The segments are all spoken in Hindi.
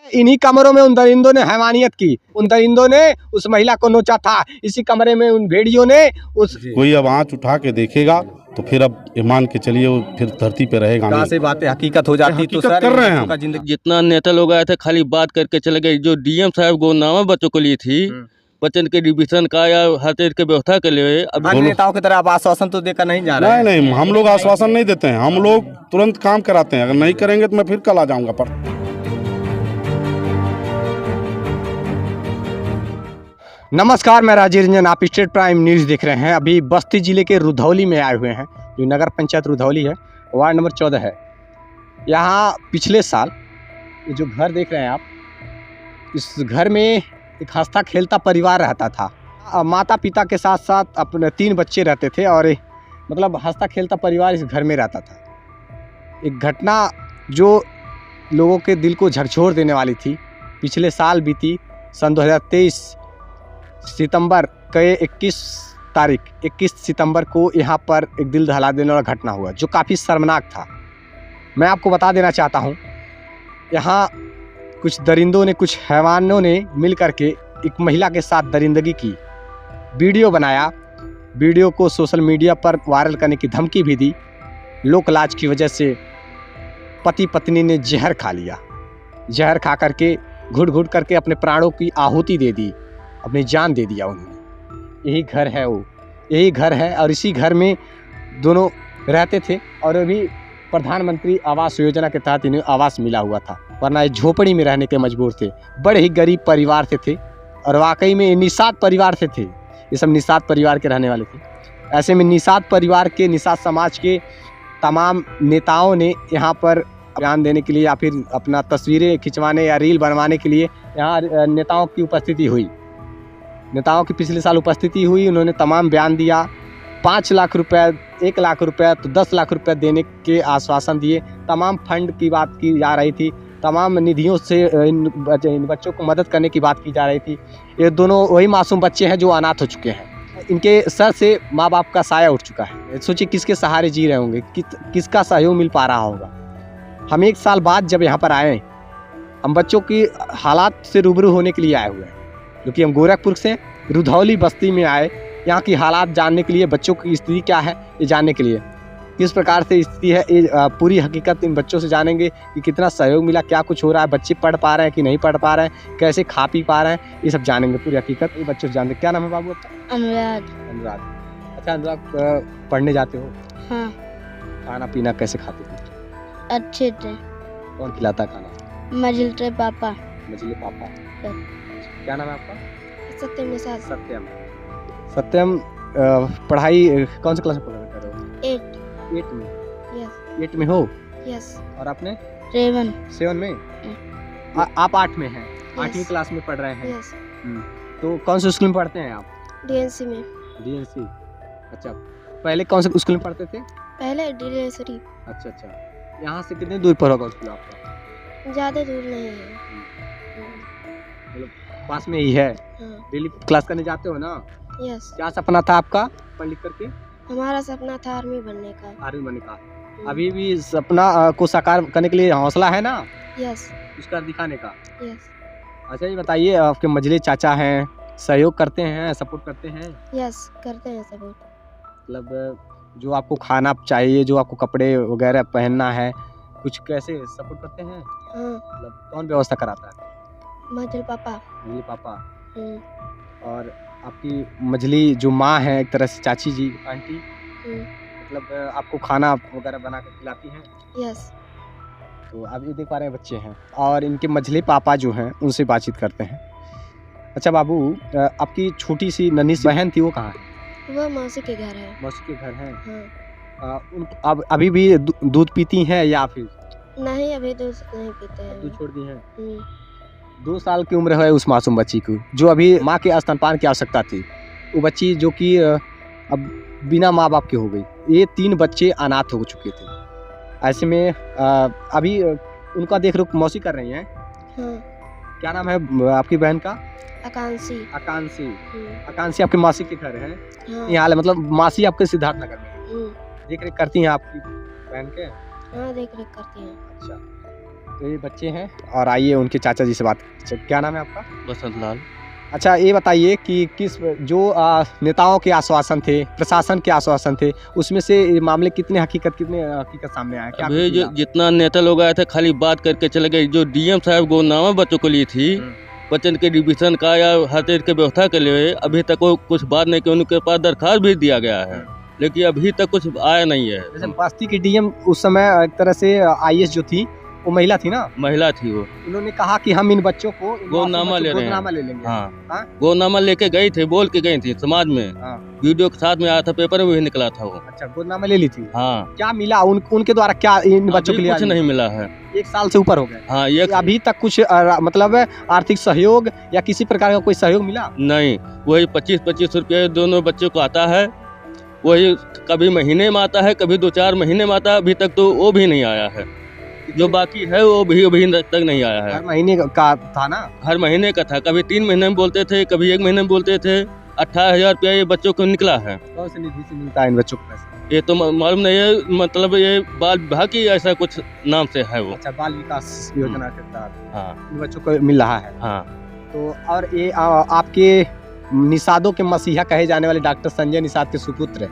इन्हीं कमरों में उन दरिंदों ने हैवानियत की, उन दरिंदों ने उस महिला को नोचा था, इसी कमरे में उन भेड़ियों ने उस कोई अब आँच उठा के देखेगा तो फिर अब ये मान के चलिए वो फिर धरती पे रहेगा कहाँ नहीं। से बातें हकीकत हो जाती तो हकीकत सर कर रहे हैं इन बच्चों का हम। जिंदगी जितना नेता लोग आए थे खाली बात करके चले गए। जो डीएम साहब गोनामा बच्चों को लिए थी, बच्चन के डिविजन का या हर चीज की व्यवस्था के लिए अब अन्य नेताओं की तरह आप आश्वासन तो देकर नहीं जा रहे हैं। नहीं, हम लोग आश्वासन नहीं देते हैं, हम लोग तुरंत काम कराते हैं। अगर नहीं करेंगे तो मैं फिर कल आ जाऊंगा पर। नमस्कार, मैं राजीव रंजन, आप स्टेट प्राइम न्यूज़ देख रहे हैं। अभी बस्ती जिले के रुधौली में आए हुए हैं, जो नगर पंचायत रुधौली है, वार्ड नंबर 14 है। यहाँ पिछले साल ये जो घर देख रहे हैं आप, इस घर में एक हंसता खेलता परिवार रहता था। माता पिता के साथ साथ अपने 3 बच्चे रहते थे और मतलब हंसता खेलता परिवार इस घर में रहता था। एक घटना जो लोगों के दिल को झकझोर देने वाली थी, पिछले साल बीती सन 2023 सितंबर के 21 सितंबर को यहाँ पर एक दिल दहला देने वाला घटना हुआ, जो काफ़ी शर्मनाक था। मैं आपको बता देना चाहता हूँ, यहाँ कुछ दरिंदों ने, कुछ हैवानों ने मिल करके एक महिला के साथ दरिंदगी की, वीडियो बनाया, वीडियो को सोशल मीडिया पर वायरल करने की धमकी भी दी। लोक लाज की वजह से पति पत्नी ने जहर खा लिया, जहर खा करके घुट घुट करके अपने प्राणों की आहुति दे दी, अपनी जान दे दिया उन्होंने। यही घर है, वो यही घर है और इसी घर में दोनों रहते थे और अभी प्रधानमंत्री आवास योजना के तहत इन्हें आवास मिला हुआ था, वरना ये झोपड़ी में रहने के मजबूर थे। बड़े ही गरीब परिवार से थे और वाकई में निषाद परिवार से थे, ये सब निषाद परिवार के रहने वाले थे। ऐसे में निषाद परिवार के, निषाद समाज के तमाम नेताओं ने यहाँ पर बयान देने के लिए या फिर अपना तस्वीरें खिंचवाने या रील बनवाने के लिए यहाँ नेताओं की उपस्थिति हुई। नेताओं की पिछले साल उपस्थिति हुई, उन्होंने तमाम बयान दिया। 5 लाख रुपए, 1 लाख रुपए तो 10 लाख रुपए देने के आश्वासन दिए। तमाम फंड की बात की जा रही थी, तमाम निधियों से इन बच्चों को मदद करने की बात की जा रही थी। ये दोनों वही मासूम बच्चे हैं जो अनाथ हो चुके हैं, इनके सर से माँ बाप का साया उठ चुका है। सोचिए किसके सहारे जी रहे होंगे, किसका सहयोग मिल पा रहा होगा। हम 1 साल बाद जब यहाँ पर आए, हम बच्चों की हालात से रूबरू होने के लिए आए हुए हैं, क्योंकि हम गोरखपुर से रुधौली बस्ती में आए, यहाँ की हालात जानने के लिए, बच्चों की स्थिति क्या है ये जानने के लिए, किस प्रकार से स्थिति है, ये पूरी हकीकत इन बच्चों से जानेंगे कि कितना सहयोग मिला, क्या कुछ हो रहा है, बच्चे पढ़ पा रहे हैं कि नहीं पढ़ पा रहे हैं, कैसे खा पी पा रहे हैं, ये सब जानेंगे पूरी हकीकत ये बच्चों से जानते। क्या नाम है बाबू आपका? अनुराग। अच्छा अनुराग, पढ़ने जाते हो? हाँ। खाना पीना कैसे खाते हो? अच्छे थे। कौन खिलाता खाना? मजलते पापा। मछली पापा। क्या नाम है आपका? सत्यम निषाद। सत्यम, पढ़ाई कौन से क्लास में पढ़ रहे हो? 8 में। यस। 8 में हो? यस। और आपने? 7 में? आप 8 में हैं, 8वीं क्लास में पढ़ रहे हैं। यस। तो कौन से स्कूल में पढ़ते हैं आप? डीएनसी में। डीएनसी। अच्छा, पहले कौन से स्कूल में पढ़ते थे? पहले डीएनसी। अच्छा, यहाँ से कितने दूर पर होगा स्कूल आपका? ज़्यादा दूर नहीं है। मतलब पास में ही है। हाँ। डेली क्लास करने जाते हो ना? यस। क्या सपना था आपका पढ़ लिख करके? हमारा सपना था आर्मी बनने का। आर्मी बनने का। अभी भी सपना को साकार करने के लिए हौसला है ना? यस। उसका दिखाने का। यस। अच्छा ये बताइए, आपके मझले चाचा हैं, सहयोग करते हैं, सपोर्ट करते हैं? यस, करते हैं सपोर्ट। मतलब जो आपको खाना चाहिए, जो आपको कपड़े वगैरह पहनना है, कुछ कैसे सपोर्ट करते हैं? हाँ। मतलब कौन व्यवस्था कराता है? मजल पापा। मझली पापा। और आपकी मझली जो माँ है, एक तरह से चाची जी, आंटी, मतलब आपको खाना वगैरह बना कर खिलाती हैं? यस। तो आप ये देख पा रहे हैं बच्चे हैं और इनके मझले पापा जो हैं उनसे बातचीत करते हैं। अच्छा बाबू, आपकी छोटी सी नन्ही सी बहन थी, वो कहाँ है? वो मौसी के घर है। मौसी के घर है। हाँ। अब अभी भी दूध पीती हैं या फिर नहीं, अभी दूध नहीं पीते हैं। दूध छोड़ दी हैं? 2 साल की उम्र है उस मासूम बच्ची की, जो अभी माँ के स्तनपान की आवश्यकता थी। वो बच्ची जो कि अब बिना माँ बाप के हो गई। ये 3 बच्चे अनाथ हो चुके थे। ऐसे में अभी उनका देख रेख मौसी कर रही हैं। हाँ। क्या नाम है आपकी बहन का? आकांक्षी। आकांक्षी आपके मासी के घर है? हाँ। यहाँ मतलब मासी आपके सिद्धार्थ नगर में देख रेख करती हैं आपकी बहन के? हाँ, देख रेख करती हैं। अच्छा, तो ये बच्चे हैं और आइए उनके चाचा जी से बात करते हैं। क्या नाम है आपका? बसंत लाल। अच्छा, ये बताइए कि किस जो नेताओं के आश्वासन थे, प्रशासन के आश्वासन थे, उसमें से ये मामले कितने हकीकत सामने आया? क्या अभी कुछ जो मिला? जितना नेता लोग आए थे खाली बात करके चले गए। जो डीएम साहब गोलनामा बच्चों को ली थी बच्चन के डिवीजन का या हर चीज की व्यवस्था के लिए, अभी तक वो कुछ बात नहीं की। उनके पास दरखास्त भी दिया गया है लेकिन अभी तक कुछ आया नहीं है। जैसे बस्ती की डीएम उस समय एक तरह से आईएएस जो थी वो महिला थी ना, महिला थी वो। उन्होंने कहा कि हम इन बच्चों को गोलनामा ले रहे हैं। गोलनामा ले लेंगे। हाँ, हाँ? गोलनामा लेके गई थी, बोल के गई थी समाज में। हाँ। वीडियो के साथ में आया था, पेपर में भी निकला था वो। अच्छा, गोलनामा ले ली थी। हाँ, क्या मिला उनके द्वारा? क्या इन बच्चों के अभी लिए कुछ नहीं मिला है। 1 साल से ऊपर हो गए। हाँ, ये अभी तक कुछ मतलब आर्थिक सहयोग या किसी प्रकार का कोई सहयोग मिला? नहीं, वही 25-25 रुपये दोनों बच्चों को आता है। वही कभी महीने में आता है, कभी 2-4 महीने में आता है। अभी तक तो वो भी नहीं आया है। जो बाकी है वो भी अभी तक नहीं आया है। हर महीने का था ना? हर महीने का था। कभी 3 महीने में बोलते थे, कभी 1 महीने में बोलते थे। 18,000 रुपया ये बच्चों को निकला है। कौन से निधि से मिलता है इन बच्चों को पैसा? ये तो मालूम नहीं है, मतलब ये बाल विभाग की ऐसा कुछ नाम से है वो। अच्छा, बाल विकास योजना के तहत हाँ इन बच्चों को मिल रहा है। हाँ। तो और ये आपके निषादों के मसीहा कहे जाने वाले डॉक्टर संजय निषाद के सुपुत्र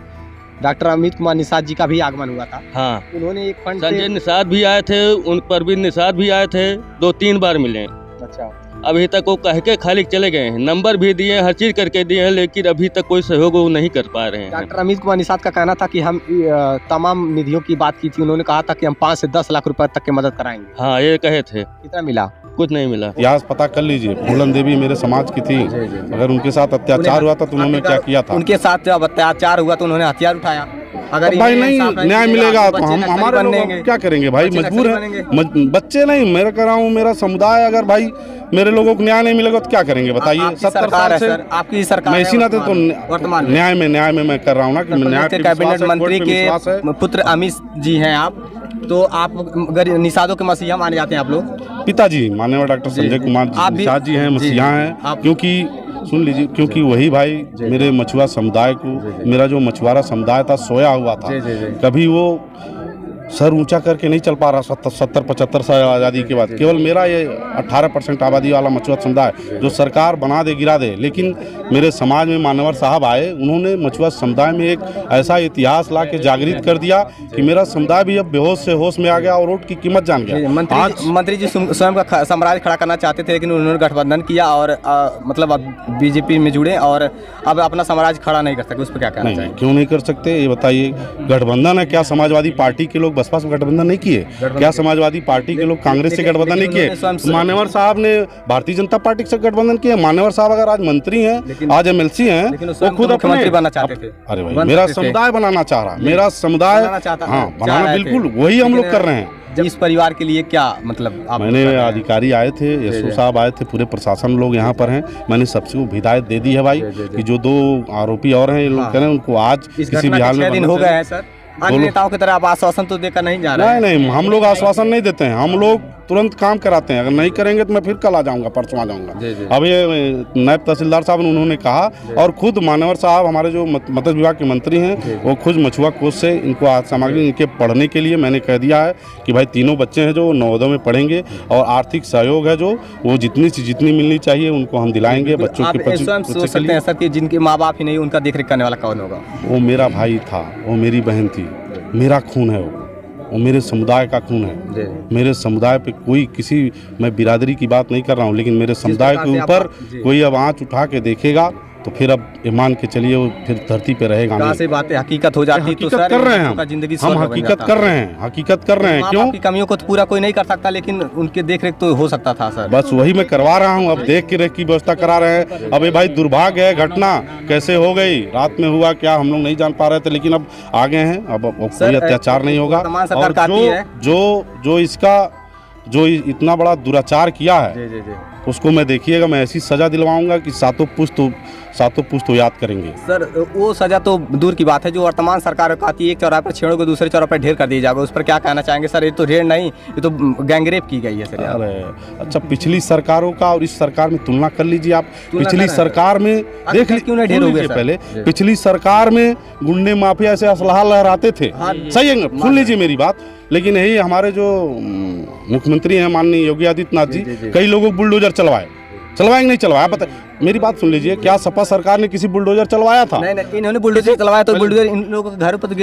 डॉक्टर अमित कुमार निषाद जी का भी आगमन हुआ था। हाँ, उन्होंने एक फंड संजय से निषाद भी आए थे, उन परवीन निषाद भी आए थे। 2-3 बार मिले। अच्छा, अभी तक वो कह के खाली चले गए हैं। नंबर भी दिए, हर चीज करके दिए हैं, लेकिन अभी तक कोई सहयोग वो नहीं कर पा रहे हैं। डॉक्टर अमित कुमार निषाद का कहना था कि हम तमाम निधियों की बात की थी। उन्होंने कहा था कि हम 5 से 10 लाख रुपए तक की मदद कराएंगे। हाँ, ये कहे थे। कितना मिला? कुछ नहीं मिला। इतिहास पता कर लीजिए। फूलन देवी मेरे समाज की थी। अगर उनके साथ अत्याचार हुआ था तो उन्होंने क्या किया था? उनके साथ जब अत्याचार हुआ तो उन्होंने हथियार उठाया। अगर भाई इन्हें नहीं इंसाफ न्याय मिलेगा तो हम हमारे लोग बनेंगे। क्या करेंगे भाई? बच्चे मजबूर नक्सली है। बच्चे नहीं, मैं कह रहा हूँ मेरा समुदाय। अगर भाई मेरे लोगों को न्याय नहीं मिलेगा तो क्या करेंगे बताइए? आपकी 70 सरकार साल है से सर, आपकी सरकार मैं है इसी नाते तो वर्तमान में। न्याय में मैं कर रहा हूँ ना कि न्याय पे कैबिनेट विश्वास है, मंत्री कोर्ट पे विश्वास है। के पुत्र अमित जी हैं आप, तो आप निषादों के मसीहा माने जाते हैं आप लोग? पिताजी माननीय डॉक्टर संजय कुमार आप भी- निषाद जी हैं, जी, मसीहा हैं। आप- क्योंकि सुन लीजिए, क्योंकि वही भाई मेरे मछुआ समुदाय को, मेरा जो मछुआरा समुदाय था सोया हुआ था। कभी वो सर ऊंचा करके नहीं चल पा रहा। 70-75 साल आज़ादी के बाद केवल मेरा ये 18% आबादी वाला मछुआ समुदाय जो सरकार बना दे गिरा दे, लेकिन मेरे समाज में मानवर साहब आए, उन्होंने मछुआ समुदाय में एक ऐसा इतिहास ला के जागृत कर दिया कि मेरा समुदाय भी अब बेहोश से होश में आ गया और वोट की कीमत जान गया। मंत्री जी स्वयं का साम्राज्य खड़ा करना चाहते थे, लेकिन उन्होंने गठबंधन किया और मतलब अब बीजेपी में जुड़े और अब अपना साम्राज्य खड़ा नहीं कर सकते। उस पर क्या कहना नहीं, चाहिए? क्यों नहीं कर सकते ये बताइए? गठबंधन है क्या? समाजवादी पार्टी के लोग बसपा से गठबंधन नहीं किए क्या? समाजवादी पार्टी के लोग कांग्रेस से गठबंधन नहीं किए? मान्यवर साहब ने भारतीय जनता पार्टी से गठबंधन किया। मान्यवर साहब अगर आज मंत्री हैं, आज एमएलसी हैं, वो खुद मुख्यमंत्री बनना चाहते थे। अरे भाई मेरा समुदाय बनाना चाह रहा, मेरा समुदाय हाँ बनाना, बिल्कुल वही हम लोग कर रहे हैं। इस परिवार के लिए क्या मतलब मैंने अधिकारी आए थे, यशो साहब आए थे, पूरे प्रशासन लोग यहाँ पर हैं। मैंने सबसे को हिदायत दे दी है भाई कि जो 2 आरोपी और हैं ये लोग कह रहे हैं उनको आज किसी भी हाल में 6 दिन हो गए हैं सर। अन्य नेताओं की तरह आप आश्वासन तो देकर नहीं जा रहे हैं। नहीं, हम लोग आश्वासन नहीं देते हैं। हम लोग तुरंत काम कराते हैं। अगर नहीं करेंगे तो मैं फिर कल आ जाऊंगा, परसों आ जाऊंगा। अब ये नायब तहसीलदार साहब ने उन्होंने कहा, और खुद मानवर साहब हमारे जो मत्स्य विभाग के मंत्री हैं, वो खुद मछुआ कोष से इनको आज सामग्री इनके पढ़ने के लिए मैंने कह दिया है कि भाई तीनों बच्चे हैं जो नवोदय में पढ़ेंगे और आर्थिक सहयोग है जो वो जितनी से जितनी मिलनी चाहिए उनको हम दिलाएंगे। बच्चों के सोच सकते हैं सर कि जिनके माँ बाप ही नहीं, उनका देखरेख करने वाला कौन होगा? वो मेरा भाई था, वो मेरी बहन थी, मेरा खून है, वो मेरे समुदाय का खून है। मेरे समुदाय पे कोई किसी, मैं बिरादरी की बात नहीं कर रहा हूँ, लेकिन मेरे समुदाय के ऊपर कोई अब आँच उठा के देखेगा तो फिर अब ये मान के चलिए वो फिर धरती पे रहेगा नहीं। से बातें हकीकत हो जाती तो हकीकत कर रहे हैं हम हकीकत कर रहे हैं, हकीकत कर रहे हैं। क्यों? की कमियों को तो पूरा कोई नहीं कर सकता, लेकिन उनके देख रेख तो हो सकता था सर। बस वही मैं करवा रहा हूँ। अब देख के रेख की व्यवस्था करा रहे हैं। अब ये भाई दुर्भाग्य है, घटना कैसे हो गई, रात में हुआ क्या हम लोग नहीं जान पा रहे थे, लेकिन अब आ गए हैं। अब कोई अत्याचार नहीं होगा। और जो इसका जो इतना बड़ा दुराचार किया है उसको मैं देखिएगा, मैं ऐसी सजा दिलवाऊंगा कि सातों पुश्त तो याद करेंगे। सर वो सजा तो दूर की बात है, जो वर्तमान सरकार कहती है एक चौराहे पर छेड़ों को दूसरे चौराहे पर ढेर कर दिया जाएगा, उस पर क्या कहना चाहेंगे सर? ये तो ढेर नहीं, ये तो गैंगरेप की गई है सर। अरे अच्छा, पिछली सरकारों का और इस सरकार में तुलना कर लीजिए आप। पिछली सरकार में देख लीजिए, क्यों नहीं ढेर हो गए पहले पिछली सरकार में गुंडे माफिया से असलहा लहराते थे, सही है, सुन लीजिए मेरी बात। लेकिन यही हमारे जो मुख्यमंत्री हैं माननीय योगी आदित्यनाथ जी, कई लोगों को बुलडोजर चलवाएंगे नहीं चलवाया, पता मेरी बात सुन लीजिए, क्या सपा सरकार ने किसी बुलडोजर चलवाया था? नहीं, इन्होंने बुलडोजर चलवाया, तो बुलडोजर इन लोगों के घर पर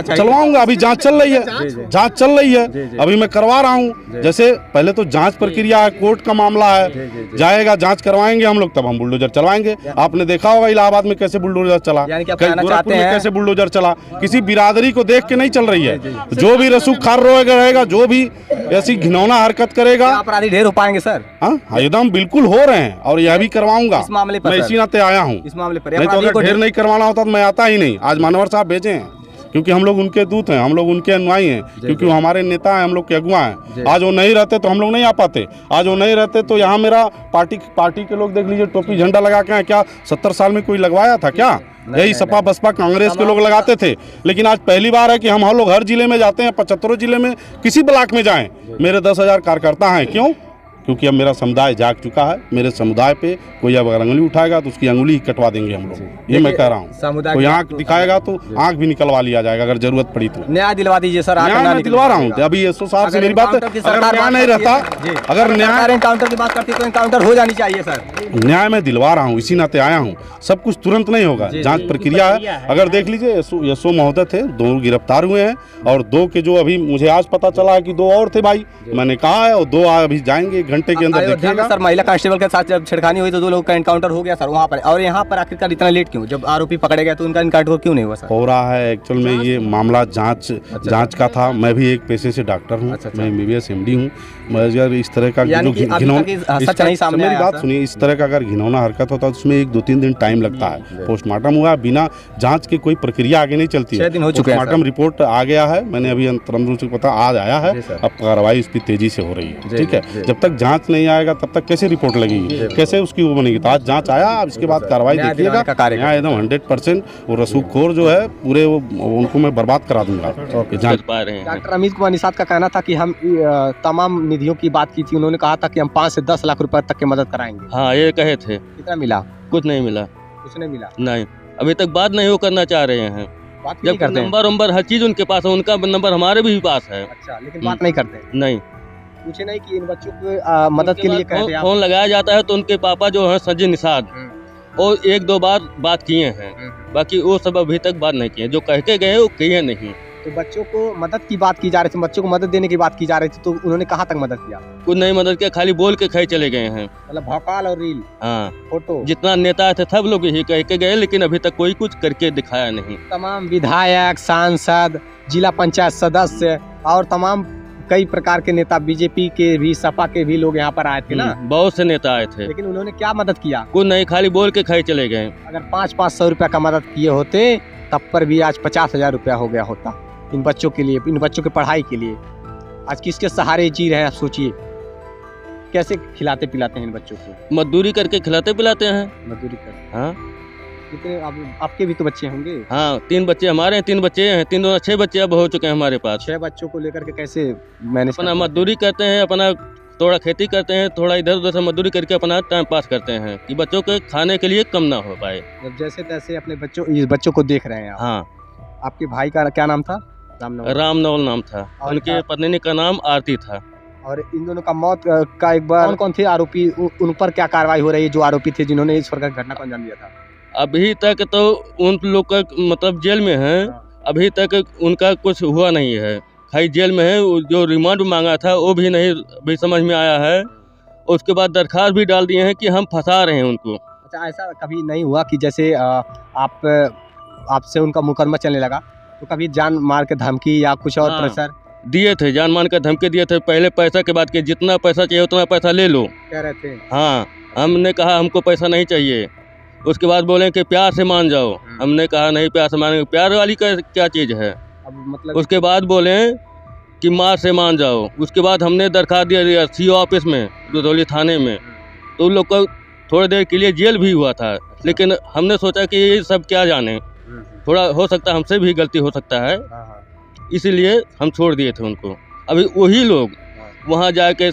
चलवाऊंगा। अभी जांच चल रही है, जांच चल रही है, अभी मैं करवा रहा हूँ। जैसे पहले तो जांच प्रक्रिया है, कोर्ट का मामला है, जाएगा, जांच करवाएंगे हम लोग, तब हम बुलडोजर चलवाएंगे। आपने देखा होगा इलाहाबाद में कैसे बुलडोजर चला, गोरखपुर में कैसे बुलडोजर चला, किसी बिरादरी को देख के नहीं चल रही है। जो भी रसूखखार रहेगा, जो भी ऐसी घिनौना हरकत करेगा, अपराधी ढेर हो पाएंगे सर। हाँ, एकदम बिल्कुल हो रहे हैं, और यह भी करवाऊंगा। इस मामले पर मैं इसी नाते आया हूँ, इस मामले पर नहीं तो अगर ढेर नहीं करवाना होता तो मैं आता ही नहीं। आज मानवर साहब भेजे हैं, क्योंकि हम लोग उनके दूत हैं, हम लोग उनके अनुयायी हैं, क्योंकि वो हमारे नेता हैं, हम लोग के अगुआ हैं। आज वो नहीं रहते तो हम लोग नहीं आ पाते। आज वो नहीं रहते तो यहाँ मेरा पार्टी के लोग देख लीजिए, टोपी झंडा लगा के हैं। क्या 70 साल में कोई लगवाया था क्या? यही सपा बसपा कांग्रेस के लोग लगाते थे। लेकिन आज पहली बार है कि हम लोग हर जिले में जाते हैं, 75 जिले में, किसी ब्लॉक में जाएं, मेरे 10,000 कार्यकर्ता हैं। क्यों? क्योंकि अब मेरा समुदाय जाग चुका है। मेरे समुदाय पे कोई अगर अंगुली उठाएगा तो उसकी अंगुली ही कटवा देंगे हम लोग, ये मैं कह रहा हूँ। कोई आँख दिखाएगा तो आँख भी निकलवा लिया जाएगा अगर जरूरत पड़ी तो। न्याय दिलवा दीजिए सर। न्याय दिलवा रहा हूँ। अभी एसओ साहब से मेरी बात है, अगर न्याय नहीं रहता, अगर न्याय एनकाउंटर की बात करती तो एनकाउंटर हो जानी चाहिए सर। न्याय मैं दिलवा रहा हूँ, इसी नाते आया हूँ। सब कुछ तुरंत नहीं होगा, जांच प्रक्रिया है। अगर देख लीजिए, एसओ महोदय थे, 2 गिरफ्तार हुए हैं, और 2 के जो अभी मुझे आज पता चला है कि 2 और थे भाई, मैंने कहा है, और 2 अभी जाएंगे, 1 घंटे के अंदर देखिएगा। सर माहिला कांस्टेबल के साथ जब छेड़खानी हुई तो 2 लोगों का एनकाउंटर हो गया सर वहाँ पर, और यहाँ पर आखिरकार इतना लेट क्यों? जब आरोपी पकड़े गए तो उनका एनकाउंटर क्यों नहीं हुआ सर? हो रहा है एक्चुअल में, ये मामला जांच का था। मैं भी एक पेशे से डॉक्टर हूँ, मैं MBBS MD हूँ। मगर इस तरह का जो मेरी बात सुनिए, इस तरह का अगर घिनौना हरकत होता है उसमें 1-2-3 दिन टाइम लगता है। पोस्टमार्टम हुआ, बिना जांच के कोई प्रक्रिया आगे नहीं चलती है। पोस्टमार्टम रिपोर्ट आ गया है, मैंने अभी अंतरम रूप से पता आज आया है। अब कार्रवाई उसकी तेजी से हो रही है, ठीक है। जब तक जांच नहीं आएगा तब तक कैसे रिपोर्ट लगेगी, कैसे उसकी वो बनेगी? तो आज जांच आया, अब इसके बाद कार्रवाई देखिएगा। यहाँ एकदम 100% वो रसूखखोर जो है पूरे, उनको मैं बर्बाद करा दूंगा। डॉक्टर अमित कुमार निषाद का कहना था कि हम तमाम निधियों की बात की थी, उन्होंने कहा था कि हम 5 से 10 लाख रुपए तक की मदद कराएंगे। हाँ, ये कहे थे। कितना मिला? कुछ नहीं मिला। कुछ नहीं मिला? नहीं, अभी तक बात नहीं वो करना चाह रहे हैं। जब नंबर हर चीज उनके पास है, उनका नंबर हमारे भी पास है। अच्छा, लेकिन बात नहीं करते। नहीं, पूछे नहीं कि इन बच्चों को मदद के लिए कहते हैं। फोन लगाया जाता है तो उनके पापा जो है संजय निषाद, और 1-2 बार बात किए हैं, बाकी वो सब अभी तक बात नहीं किए। जो कह के गए वो किए नहीं। तो बच्चों को मदद की बात की जा रही थी, बच्चों को मदद देने की बात की जा रही थी, तो उन्होंने कहाँ तक मदद किया? कुछ नहीं मदद किया, खाली बोल के खाई चले गए हैं। मतलब भौकाल और रील, हाँ, फोटो। जितना नेता थे सब लोग यही कह के गए, लेकिन अभी तक कोई कुछ करके दिखाया नहीं। तमाम विधायक, सांसद, जिला पंचायत सदस्य और तमाम कई प्रकार के नेता, बीजेपी के भी, सपा के भी लोग यहाँ पर आए थे ना। बहुत से नेता आए थे, लेकिन उन्होंने क्या मदद किया? कुछ नहीं, खाली बोल के खाई चले गए। अगर 500 रुपया का मदद किए होते तब पर भी आज 50,000 रुपया हो गया होता इन बच्चों के लिए, इन बच्चों की पढ़ाई के लिए। आज किसके सहारे जी रहे हैं आप सोचिए। कैसे खिलाते पिलाते हैं इन बच्चों को? मजदूरी करके खिलाते पिलाते हैं। मजदूरी कर। हाँ, कितने आपके भी तो बच्चे होंगे? हाँ, 3 बच्चे हमारे हैं, 3 बच्चे हैं, 6 बच्चे अब हो चुके हैं हमारे पास। 6 बच्चों को लेकर के कैसे मैनेज? अपना मजदूरी करते हैं, अपना थोड़ा खेती करते हैं, थोड़ा इधर उधर से मजदूरी करके अपना टाइम पास करते हैं कि बच्चों के खाने के लिए कम ना हो पाए। जैसे तैसे अपने बच्चों को देख रहे हैं आप। हाँ। आपके भाई का क्या नाम था? रामनवल नाम था, उनके पत्नी का नाम आरती था। और इन दोनों का मौत का एक बार कौन थे आरोपी, उन पर क्या कार्रवाई हो रही है जो आरोपी थे जिन्होंने इस प्रकार की घटना को अंजाम दिया था? अभी तक तो उन लोग का मतलब जेल में है, अभी तक उनका कुछ हुआ नहीं है, खाली जेल में है। जो रिमांड मांगा था वो भी नहीं भी समझ में आया है। उसके बाद दरखास्त भी डाल दिए हैं कि हम फंसा रहे हैं उनको। अच्छा, ऐसा कभी नहीं हुआ कि जैसे आपसे उनका मुकदमा चलने लगा तो कभी जान मार के धमकी या कुछ और प्रेशर दिए थे? जान मान के धमकी दिए थे, पहले पैसा के बाद के जितना पैसा चाहिए उतना पैसा ले लो कह रहे थे। हाँ, हमने कहा हमको पैसा नहीं चाहिए। उसके बाद बोले कि प्यार से मान जाओ, हमने कहा नहीं प्यार से मानेंगे, प्यार वाली क्या चीज़ है? अब मतलब उसके बाद बोले कि मार से मान जाओ। उसके बाद हमने दरखास्त दिया CO ऑफिस में, रुधौली थाने में, तो उन लोग को थोड़ी देर के लिए जेल भी हुआ था लेकिन हमने सोचा कि ये सब क्या जाने, थोड़ा हो सकता है हमसे भी गलती हो सकता है, इसीलिए हम छोड़ दिए थे उनको। अभी वही लोग वहाँ जाके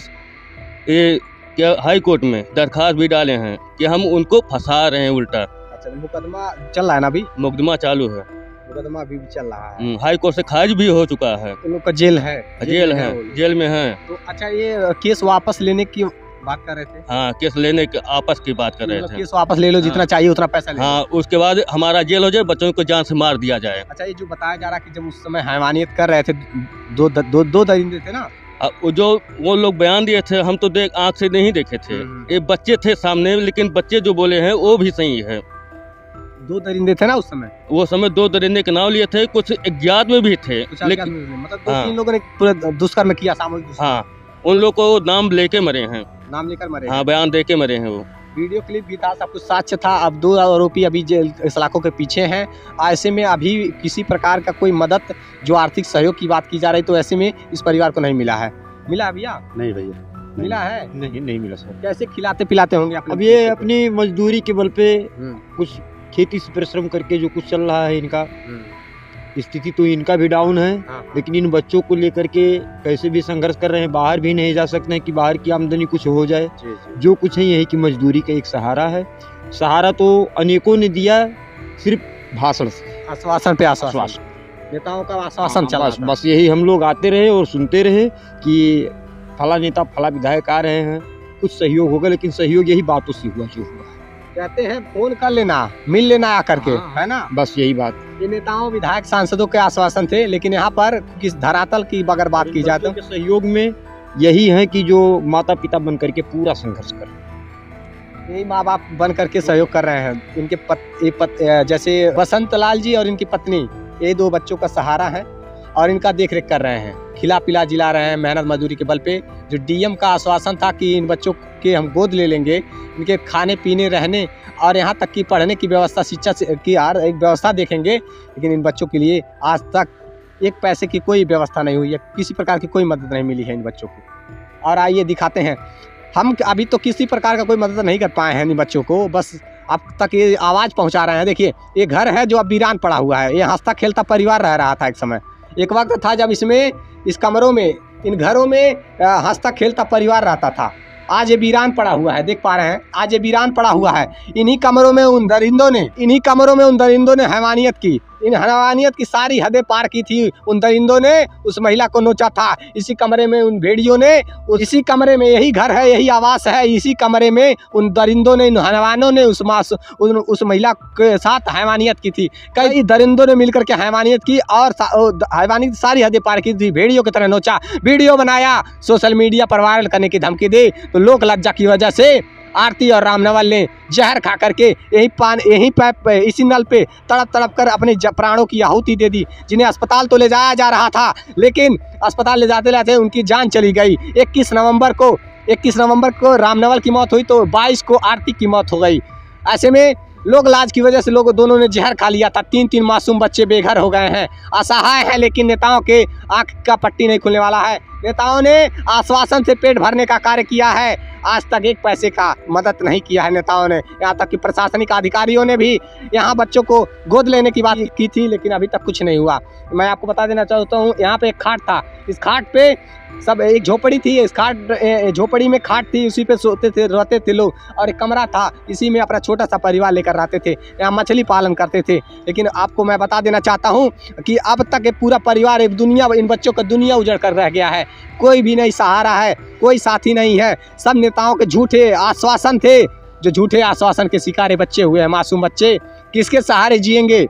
ये क्या हाई कोर्ट में दरखास्त भी डाले हैं कि हम उनको फंसा रहे हैं उल्टा। अच्छा, मुकदमा चल रहा है ना अभी? मुकदमा चालू है, मुकदमा अभी भी चल रहा है। हाई कोर्ट से खारिज भी हो चुका है। उन लोग का जेल है? जेल है, वो लोग। जेल में है। तो अच्छा, ये केस वापस लेने की बात कर रहे थे? हाँ, केस लेने के आपस की बात कर रहे मतलब थे। केस वापस ले लो, जितना चाहिए उतना पैसा ले लो। हाँ, उसके बाद हमारा जेल हो जाए, बच्चों को जान से मार दिया जाए। अच्छा, ये जो बताया जा रहा है कि जब उस समय हैवानियत कर रहे थे, दो दरिंदे थे ना? वो लोग बयान दिए थे, हम तो आँख से नहीं देखे थे। ये बच्चे थे सामने, लेकिन बच्चे जो बोले हैं वो भी सही है। 2 दरिंदे थे ना उस समय? वो समय 2 दरिंदे के नाम लिए थे, कुछ अज्ञात में भी थे, लेकिन मतलब 2-3 लोगों ने पूरा दुष्कर्म किया, सामूहिक दुष्कर्म। हाँ, उन लोग को नाम लेके मरे हैं। नाम लेकर मरे? हाँ, बयान दे के मरे हैं वो। वीडियो क्लिप भी था, सब कुछ साक्ष्य था। अब 2 आरोपी अभी जेल सलाखों के पीछे हैं। ऐसे में अभी किसी प्रकार का कोई मदद, जो आर्थिक सहयोग की बात की जा रही, तो ऐसे में इस परिवार को नहीं मिला है। मिला है भैया? नहीं भैया, मिला है? नहीं मिला सर। कैसे खिलाते पिलाते होंगे अपने? अब ये अपनी मजदूरी के बल पे हम्म। कुछ खेती से परिश्रम करके जो कुछ चल रहा है, इनका स्थिति तो इनका भी डाउन है। हाँ। लेकिन इन बच्चों को लेकर के कैसे भी संघर्ष कर रहे हैं, बाहर भी नहीं जा सकते हैं कि बाहर की आमदनी कुछ हो जाए। जो कुछ है यही कि मजदूरी का एक सहारा है। सहारा तो अनेकों ने दिया, सिर्फ भाषण से, आश्वासन पे आश्वासन, नेताओं का आश्वासन चला। बस यही हम लोग आते रहे और सुनते रहे कि फला नेता फला विधायक आ रहे हैं, कुछ सहयोग होगा, लेकिन सहयोग यही बातों से हुआ जो हुआ। कहते हैं फोन कर लेना, मिल लेना आकर के, है ना? बस यही बात। ये नेताओं, विधायक, सांसदों के आश्वासन थे, लेकिन यहाँ पर किस धरातल की अगर बात की जाए तो सहयोग में यही है कि जो माता पिता बन करके पूरा संघर्ष कर, यही माँ बाप बन करके सहयोग कर रहे हैं। इनके जैसे बसंत लाल जी और इनकी पत्नी, ये 2 बच्चों का सहारा है और इनका देख रेख कर रहे हैं, खिला पिला जिला रहे हैं मेहनत मजदूरी के बल पे। जो डीएम का आश्वासन था कि इन बच्चों के हम गोद ले लेंगे, इनके खाने पीने रहने और यहाँ तक कि पढ़ने की व्यवस्था, शिक्षा की हर एक व्यवस्था देखेंगे, लेकिन इन बच्चों के लिए आज तक 1 पैसे की कोई व्यवस्था नहीं हुई है, किसी प्रकार की कोई मदद नहीं मिली है इन बच्चों को। और आइए दिखाते हैं, हम अभी तो किसी प्रकार का कोई मदद नहीं कर पाए हैं इन बच्चों को, बस अब तक ये आवाज़ पहुँचा रहे हैं। देखिए, ये घर है जो अब वीरान पड़ा हुआ है। ये हंसता खेलता परिवार रह रहा था एक समय, एक वक्त था जब इसमें, इस कमरों में, इन घरों में हंसता खेलता परिवार रहता था। आज ये वीरान पड़ा हुआ है, देख पा रहे हैं, आज ये वीरान पड़ा हुआ है। इन्हीं कमरों में उन दरिंदों ने हैवानियत की, इन हैवानियत की सारी हदें पार की थी। उन दरिंदों ने उस महिला को नोचा था। इसी कमरे में उन भेड़ियों ने, इसी कमरे में, यही घर है, यही आवास है, इसी कमरे में उन दरिंदों ने, इन हैवानों ने उस महिला के साथ हैवानियत की थी। कई दरिंदों ने मिलकर के हैवानियत की और हैवानियत सारी हदें पार की थी। भेड़ियों की तरह नोचा, वीडियो बनाया, सोशल मीडिया पर वायरल करने की धमकी दी, तो लोक लज्जा की वजह से आरती और रामनवल ने जहर खा करके इसी नल पे तड़प कर अपने प्राणों की आहुति दे दी, जिन्हें अस्पताल तो ले जाया जा रहा था, लेकिन अस्पताल ले जाते जाते उनकी जान चली गई। 21 नवंबर को रामनवल की मौत हुई, तो 22 को आरती की मौत हो गई। ऐसे में लोग लाज की वजह से दोनों ने जहर खा लिया था। 3 मासूम बच्चे बेघर हो गए हैं, असहाय हैं, लेकिन नेताओं के आंख का पट्टी नहीं खुलने वाला है। नेताओं ने आश्वासन से पेट भरने का कार्य किया है, आज तक 1 पैसे का मदद नहीं किया है नेताओं ने। यहाँ तक कि प्रशासनिक अधिकारियों ने भी यहाँ बच्चों को गोद लेने की बात की थी, लेकिन अभी तक कुछ नहीं हुआ। मैं आपको बता देना चाहता हूँ, यहाँ पे एक खाट था, इस खाट पे सब, एक झोपड़ी थी, इस झोपड़ी में खाट थी, उसी पे सोते थे, रहते थे लोग, और एक कमरा था, इसी में अपना छोटा सा परिवार लेकर रहते थे। यहाँ मछली पालन करते थे। लेकिन आपको मैं बता देना चाहता हूँ कि अब तक ये पूरा परिवार, एक दुनिया, इन बच्चों का दुनिया उजड़ कर रह गया है। कोई भी नहीं सहारा है, कोई साथी नहीं है। सब नेताओं के झूठे आश्वासन थे, जो झूठे आश्वासन के शिकार बच्चे हुए हैं, मासूम बच्चे। किसके सहारे जिएंगे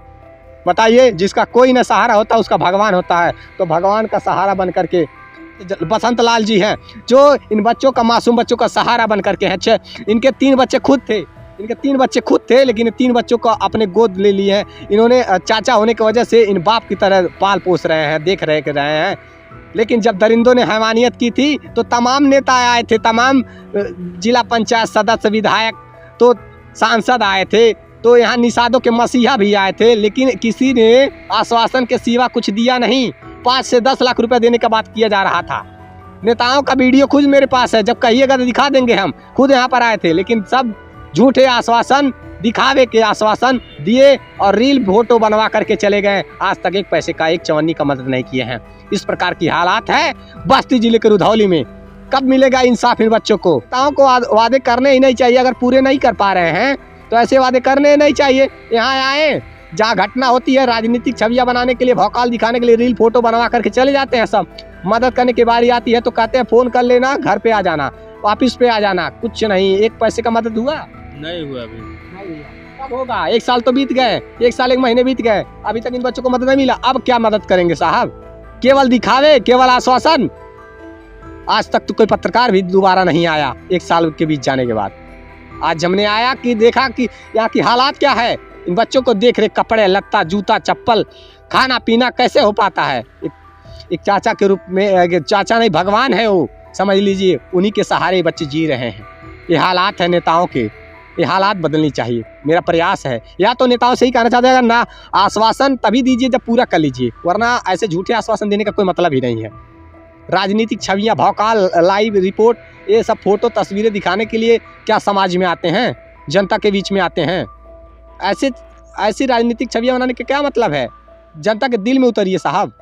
बताइए? जिसका कोई न सहारा होता उसका भगवान होता है, तो भगवान का सहारा बन करके बसंत लाल जी हैं, जो इन बच्चों का, मासूम बच्चों का सहारा बन करके हैं। इनके 3 बच्चे खुद थे, लेकिन 3 बच्चों को अपने गोद ले लिए हैं। इन्होंने चाचा होने की वजह से इन बाप की तरह पाल पोस रहे हैं, देख रहे हैं। लेकिन जब दरिंदों ने हैवानियत की थी, तो तमाम नेता आए थे, तमाम जिला पंचायत सदस्य, विधायक, तो सांसद आए थे, तो यहाँ निषादों के मसीहा भी आए थे, लेकिन किसी ने आश्वासन के सिवा कुछ दिया नहीं। 5 से 10 लाख रुपए देने का बात किया जा रहा था। नेताओं का वीडियो खुद मेरे पास है, जब कहिएगा तो दिखा देंगे। हम खुद यहाँ पर आए थे, लेकिन सब झूठे आश्वासन, दिखावे के आश्वासन दिए और रील फोटो बनवा करके चले गए। आज तक एक पैसे का, एक चवन्नी का मदद नहीं किए हैं। इस प्रकार की हालात है बस्ती जिले के रुधौली में। कब मिलेगा इंसाफ इन बच्चों को? ताओं को वादे करने ही नहीं चाहिए। अगर पूरे नहीं कर पा रहे हैं तो ऐसे वादे करने नहीं चाहिए। यहाँ आए, जहाँ घटना होती है राजनीतिक छवियां बनाने के लिए, भौकाल दिखाने के लिए रील फोटो बनवा करके चले जाते हैं सब। मदद करने की बारी आती है तो कहते हैं फोन कर लेना, घर पे आ जाना, ऑफिस पे आ जाना। कुछ नहीं, एक पैसे का मदद हुआ नहीं हुआ अभी। कब होगा? 1 साल तो बीत गए, 1 साल 1 महीने बीत गए, अभी तक इन बच्चों को मदद नहीं मिला। अब क्या मदद करेंगे साहब? केवल दिखावे, केवल आश्वासन। आज तक तो कोई पत्रकार भी दोबारा नहीं आया 1 साल के बीच जाने के बाद। आज हमने आया कि देखा कि यहाँ की हालात क्या है। इन बच्चों को देख रहे, कपड़े लत्ता, जूता चप्पल, खाना पीना कैसे हो पाता है? एक चाचा के रूप में, चाचा नहीं भगवान है वो, समझ लीजिए। उन्हीं के सहारे बच्चे जी रहे हैं। ये हालात है नेताओं के, ये हालात बदलनी चाहिए। मेरा प्रयास है, या तो नेताओं से ही कहना चाहते हैं ना, आश्वासन तभी दीजिए जब पूरा कर लीजिए, वरना ऐसे झूठे आश्वासन देने का कोई मतलब ही नहीं है। राजनीतिक छवियां, भौकाल, लाइव रिपोर्ट, ये सब फोटो तस्वीरें दिखाने के लिए क्या समाज में आते हैं, जनता के बीच में आते हैं? ऐसी राजनीतिक छवियां बनाने का क्या मतलब है? जनता के दिल में उतरिए साहब।